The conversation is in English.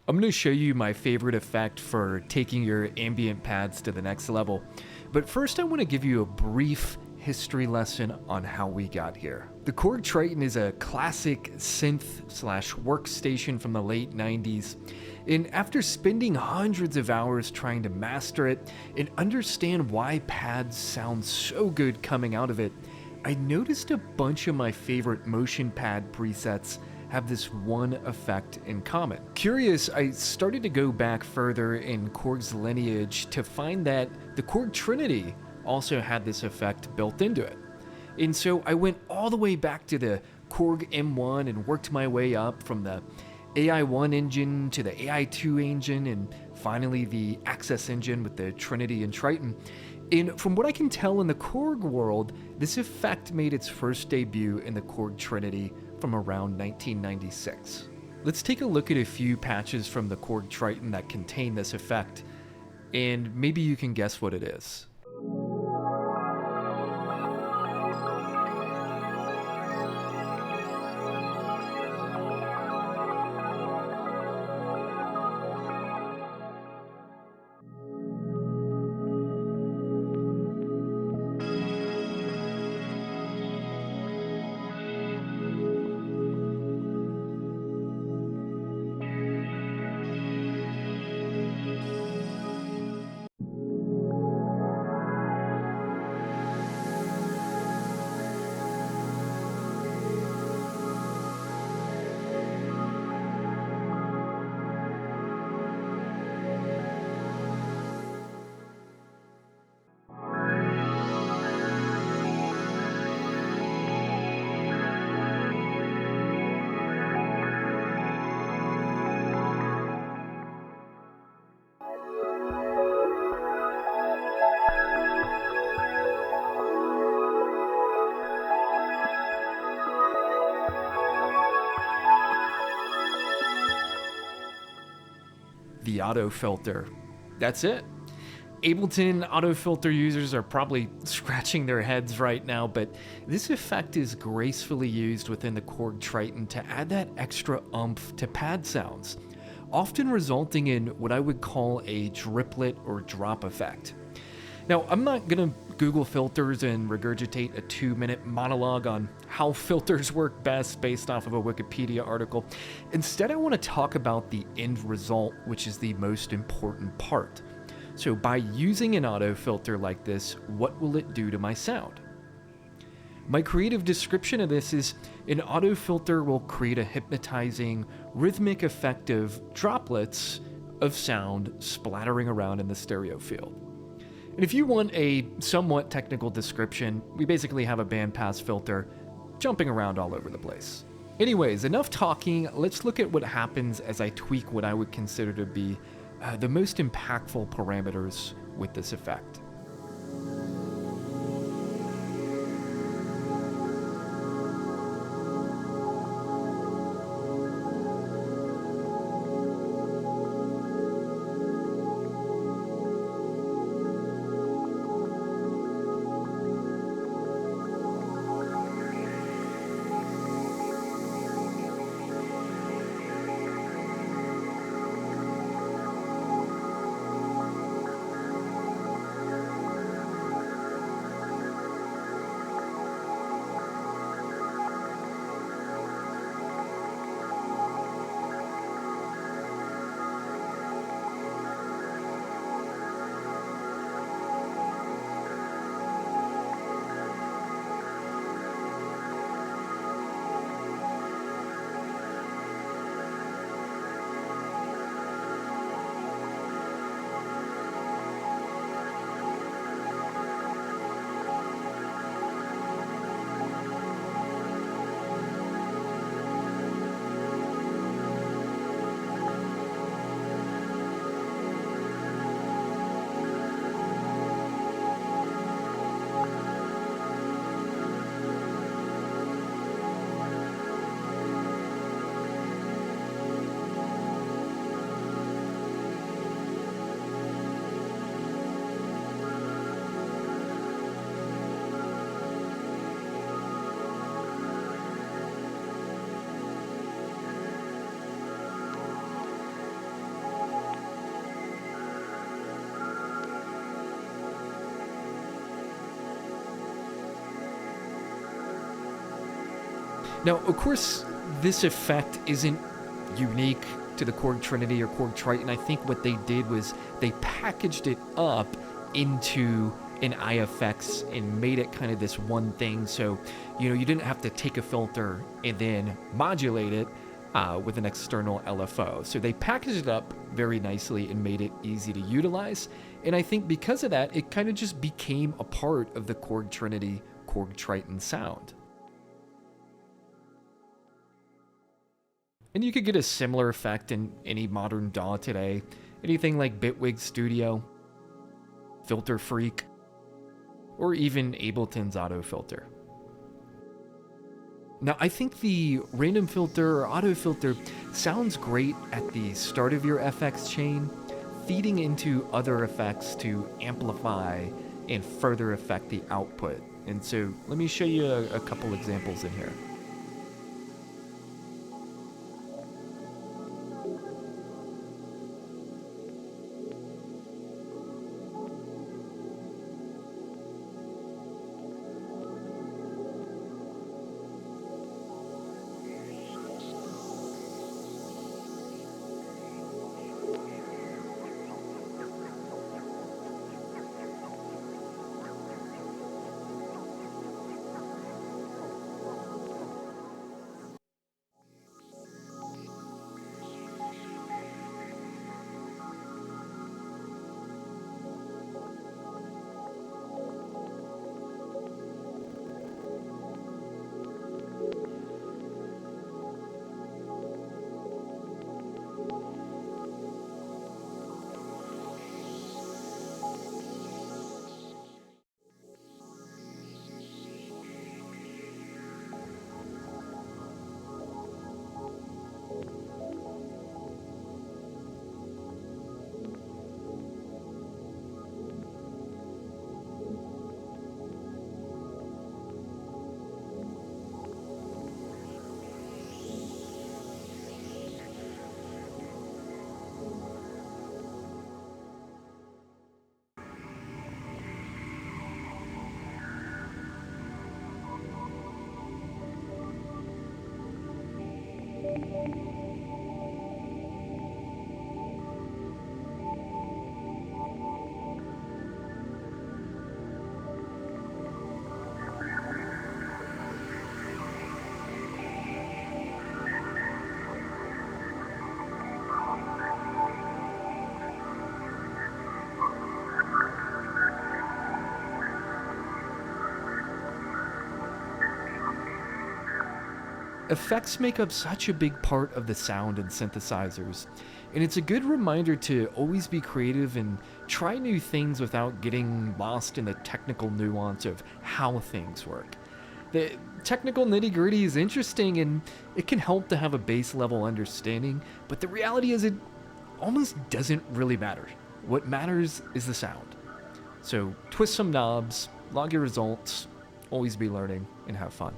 I'm going to show you my favorite effect for taking your ambient pads to the next level. But first I want to give you a brief history lesson on how we got here. The Korg Triton is a classic synth/workstation from the late 90s. And after spending hundreds of hours trying to master it and understand why pads sound so good coming out of it, I noticed a bunch of my favorite motion pad presets have this one effect in common. Curious, I started to go back further in Korg's lineage to find that the Korg Trinity also had this effect built into it. And so I went all the way back to the Korg M1 and worked my way up from the AI1 engine to the AI2 engine and finally the Access engine with the Trinity and Triton. And from what I can tell in the Korg world, this effect made its first debut in the Korg Trinity from around 1996. Let's take a look at a few patches from the Korg Triton that contain this effect, and maybe you can guess what it is. The auto filter. That's it. Ableton auto filter users are probably scratching their heads right now, but this effect is gracefully used within the Korg Triton to add that extra oomph to pad sounds, often resulting in what I would call a driplet or drop effect. Now, I'm not going to Google filters and regurgitate a 2-minute monologue on how filters work best based off of a Wikipedia article. Instead, I want to talk about the end result, which is the most important part. So by using an auto filter like this, what will it do to my sound? My creative description of this is an auto filter will create a hypnotizing, rhythmic effect of droplets of sound splattering around in the stereo field. And if you want a somewhat technical description, we basically have a bandpass filter jumping around all over the place. Anyways, enough talking, let's look at what happens as I tweak what I would consider to be the most impactful parameters with this effect. Now, of course, this effect isn't unique to the Korg Trinity or Korg Triton. I think what they did was they packaged it up into an IFX and made it kind of this one thing. So, you didn't have to take a filter and then modulate it with an external LFO. So they packaged it up very nicely and made it easy to utilize. And I think because of that, it kind of just became a part of the Korg Trinity, Korg Triton sound. And you could get a similar effect in any modern DAW today. Anything like Bitwig Studio, Filter Freak, or even Ableton's auto filter. Now, I think the random filter or auto filter sounds great at the start of your FX chain, feeding into other effects to amplify and further affect the output. And so let me show you a couple examples in here. Effects make up such a big part of the sound in synthesizers, and it's a good reminder to always be creative and try new things without getting lost in the technical nuance of how things work. The technical nitty-gritty is interesting and it can help to have a base level understanding, but the reality is it almost doesn't really matter. What matters is the sound. So twist some knobs, log your results, always be learning, and have fun.